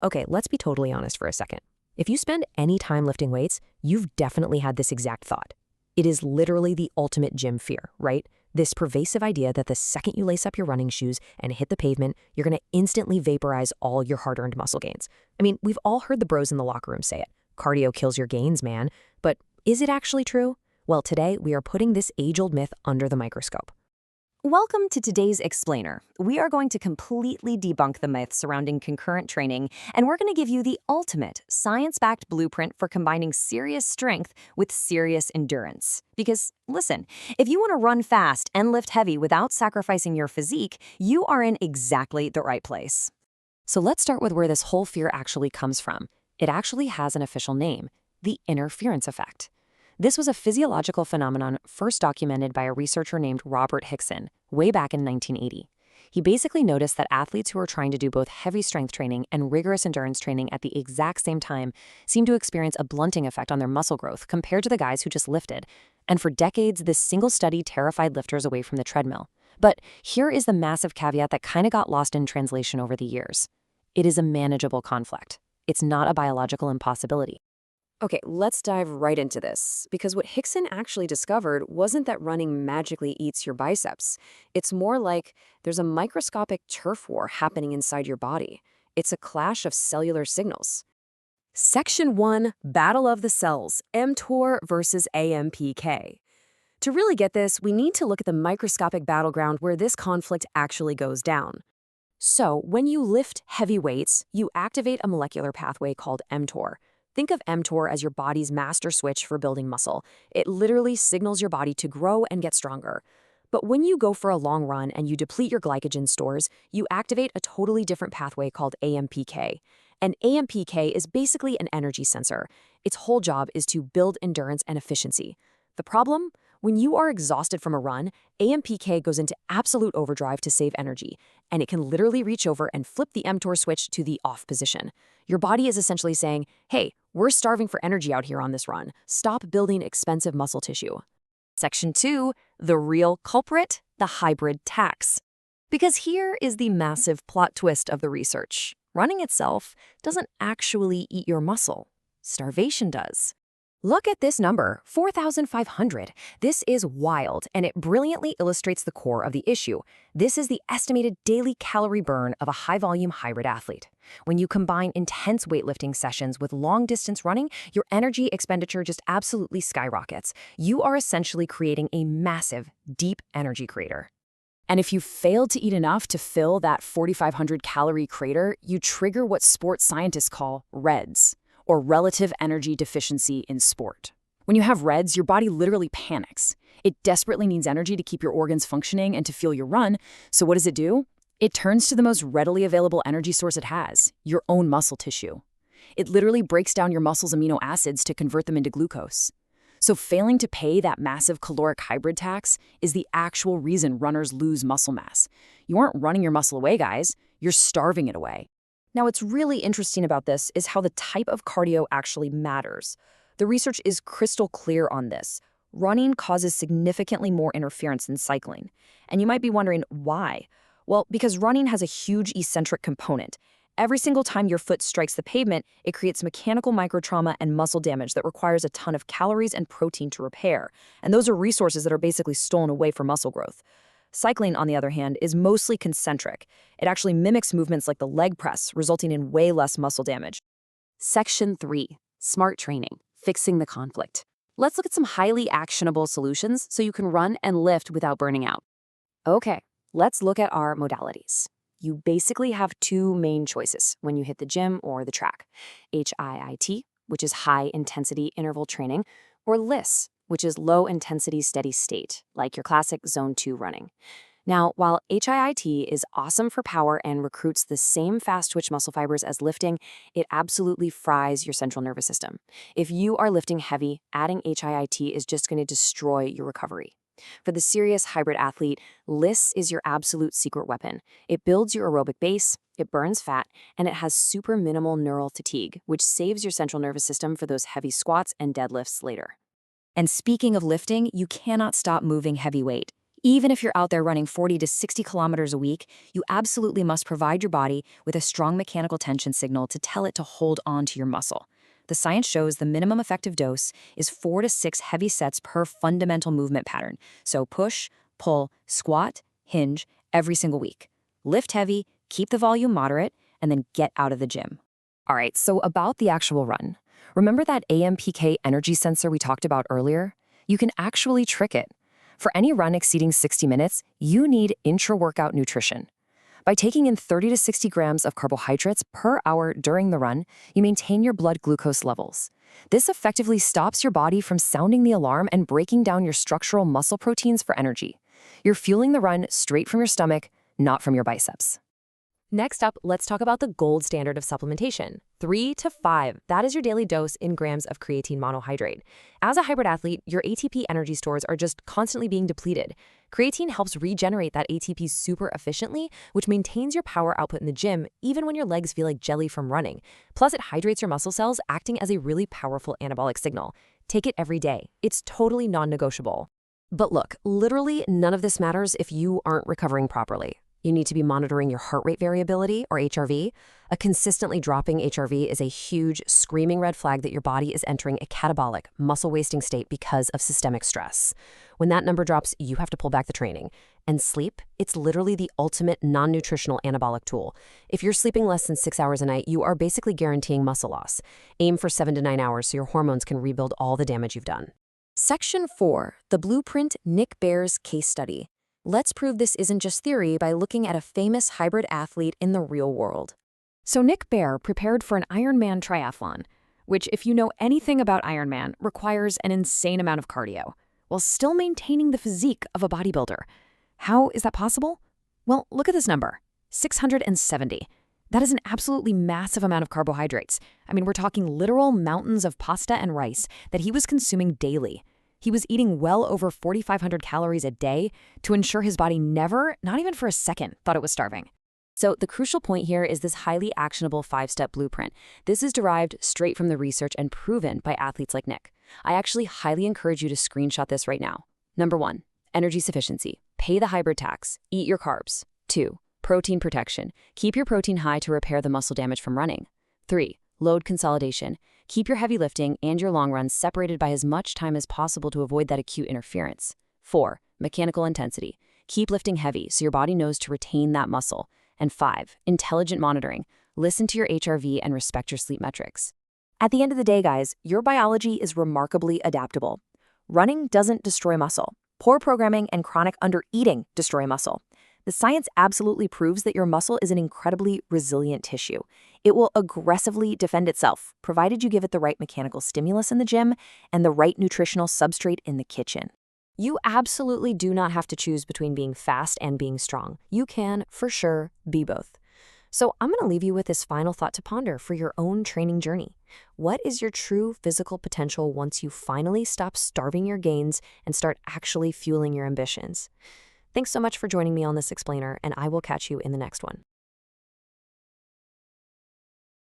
Okay, let's be totally honest for a second. If you spend any time lifting weights, you've definitely had this exact thought. It is literally the ultimate gym fear, right? This pervasive idea that the second you lace up your running shoes and hit the pavement, you're going to instantly vaporize all your hard-earned muscle gains. I mean, we've all heard the bros in the locker room say it. Cardio kills your gains, man. But is it actually true? Well, today we are putting this age-old myth under the microscope. Welcome to today's Explainer. We are going to completely debunk the myth surrounding concurrent training, and we're going to give you the ultimate science-backed blueprint for combining serious strength with serious endurance. Because, listen, if you want to run fast and lift heavy without sacrificing your physique, you are in exactly the right place. So let's start with where this whole fear actually comes from. It actually has an official name, the interference effect. This was a physiological phenomenon first documented by a researcher named Robert Hickson way back in 1980. He basically noticed that athletes who were trying to do both heavy strength training and rigorous endurance training at the exact same time seemed to experience a blunting effect on their muscle growth compared to the guys who just lifted. And for decades, this single study terrified lifters away from the treadmill. But here is the massive caveat that kind of got lost in translation over the years. It is a manageable conflict. It's not a biological impossibility. Okay, let's dive right into this, because what Hickson actually discovered wasn't that running magically eats your biceps. It's more like there's a microscopic turf war happening inside your body. It's a clash of cellular signals. Section 1, Battle of the Cells, mTOR versus AMPK. To really get this, we need to look at the microscopic battleground where this conflict actually goes down. So, when you lift heavy weights, you activate a molecular pathway called mTOR. Think of mTOR as your body's master switch for building muscle. It literally signals your body to grow and get stronger. But when you go for a long run and you deplete your glycogen stores, you activate a totally different pathway called AMPK. And AMPK is basically an energy sensor. Its whole job is to build endurance and efficiency. The problem? When you are exhausted from a run, AMPK goes into absolute overdrive to save energy, and it can literally reach over and flip the mTOR switch to the off position. Your body is essentially saying, hey, we're starving for energy out here on this run. Stop building expensive muscle tissue. Section 2, the real culprit, the hybrid tax. Because here is the massive plot twist of the research. Running itself doesn't actually eat your muscle. Starvation does. Look at this number, 4,500. This is wild, and it brilliantly illustrates the core of the issue. This is the estimated daily calorie burn of a high-volume hybrid athlete. When you combine intense weightlifting sessions with long-distance running, your energy expenditure just absolutely skyrockets. You are essentially creating a massive, deep energy crater. And if you fail to eat enough to fill that 4,500-calorie crater, you trigger what sports scientists call REDS, or relative energy deficiency in sport. When you have REDS, your body literally panics. It desperately needs energy to keep your organs functioning and to fuel your run. So what does it do? It turns to the most readily available energy source it has, your own muscle tissue. It literally breaks down your muscle's amino acids to convert them into glucose. So failing to pay that massive caloric hybrid tax is the actual reason runners lose muscle mass. You aren't running your muscle away, guys. You're starving it away. Now, what's really interesting about this is how the type of cardio actually matters. The research is crystal clear on this. Running causes significantly more interference than cycling. And you might be wondering why. Well, because running has a huge eccentric component. Every single time your foot strikes the pavement, it creates mechanical microtrauma and muscle damage that requires a ton of calories and protein to repair. And those are resources that are basically stolen away for muscle growth. Cycling, on the other hand, is mostly concentric. It actually mimics movements like the leg press, resulting in way less muscle damage. Section 3, Smart Training, Fixing the Conflict. Let's look at some highly actionable solutions so you can run and lift without burning out. Okay, let's look at our modalities. You basically have two main choices when you hit the gym or the track. HIIT, which is high-intensity interval training, or LISS, which is low-intensity steady state, like your classic Zone 2 running. Now, while HIIT is awesome for power and recruits the same fast-twitch muscle fibers as lifting, it absolutely fries your central nervous system. If you are lifting heavy, adding HIIT is just going to destroy your recovery. For the serious hybrid athlete, LISS is your absolute secret weapon. It builds your aerobic base, it burns fat, and it has super minimal neural fatigue, which saves your central nervous system for those heavy squats and deadlifts later. And speaking of lifting, you cannot stop moving heavy weight. Even if you're out there running 40 to 60 kilometers a week, you absolutely must provide your body with a strong mechanical tension signal to tell it to hold on to your muscle. The science shows the minimum effective dose is 4 to 6 heavy sets per fundamental movement pattern. So push, pull, squat, hinge every single week. Lift heavy, keep the volume moderate, and then get out of the gym. All right, so about the actual run. Remember that AMPK energy sensor we talked about earlier? You can actually trick it. For any run exceeding 60 minutes, you need intra-workout nutrition. By taking in 30 to 60 grams of carbohydrates per hour during the run, you maintain your blood glucose levels. This effectively stops your body from sounding the alarm and breaking down your structural muscle proteins for energy. You're fueling the run straight from your stomach, not from your biceps. Next up, let's talk about the gold standard of supplementation. 3 to 5, that is your daily dose in grams of creatine monohydrate. As a hybrid athlete, your ATP energy stores are just constantly being depleted. Creatine helps regenerate that ATP super efficiently, which maintains your power output in the gym, even when your legs feel like jelly from running. Plus, it hydrates your muscle cells, acting as a really powerful anabolic signal. Take it every day. It's totally non-negotiable. But look, literally none of this matters if you aren't recovering properly. You need to be monitoring your heart rate variability, or HRV. A consistently dropping HRV is a huge, screaming red flag that your body is entering a catabolic, muscle-wasting state because of systemic stress. When that number drops, you have to pull back the training. And sleep, it's literally the ultimate non-nutritional anabolic tool. If you're sleeping less than 6 hours a night, you are basically guaranteeing muscle loss. Aim for 7 to 9 hours so your hormones can rebuild all the damage you've done. Section 4, the Blueprint Nick Bare's Case Study. Let's prove this isn't just theory by looking at a famous hybrid athlete in the real world. So Nick Bare prepared for an Ironman triathlon, which, if you know anything about Ironman, requires an insane amount of cardio, while still maintaining the physique of a bodybuilder. How is that possible? Well, look at this number, 670. That is an absolutely massive amount of carbohydrates. I mean, we're talking literal mountains of pasta and rice that he was consuming daily. He was eating well over 4,500 calories a day to ensure his body never, not even for a second, thought it was starving. So the crucial point here is this highly actionable 5-step blueprint. This is derived straight from the research and proven by athletes like Nick. I actually highly encourage you to screenshot this right now. Number 1, energy sufficiency. Pay the hybrid tax. Eat your carbs. 2, protein protection. Keep your protein high to repair the muscle damage from running. 3, load consolidation. Keep your heavy lifting and your long runs separated by as much time as possible to avoid that acute interference. 4, mechanical intensity. Keep lifting heavy so your body knows to retain that muscle. And 5, intelligent monitoring. Listen to your HRV and respect your sleep metrics. At the end of the day, guys, your biology is remarkably adaptable. Running doesn't destroy muscle. Poor programming and chronic undereating destroy muscle. The science absolutely proves that your muscle is an incredibly resilient tissue. It will aggressively defend itself, provided you give it the right mechanical stimulus in the gym and the right nutritional substrate in the kitchen. You absolutely do not have to choose between being fast and being strong. You can, for sure, be both. So I'm going to leave you with this final thought to ponder for your own training journey. What is your true physical potential once you finally stop starving your gains and start actually fueling your ambitions? Thanks so much for joining me on this explainer, and I will catch you in the next one.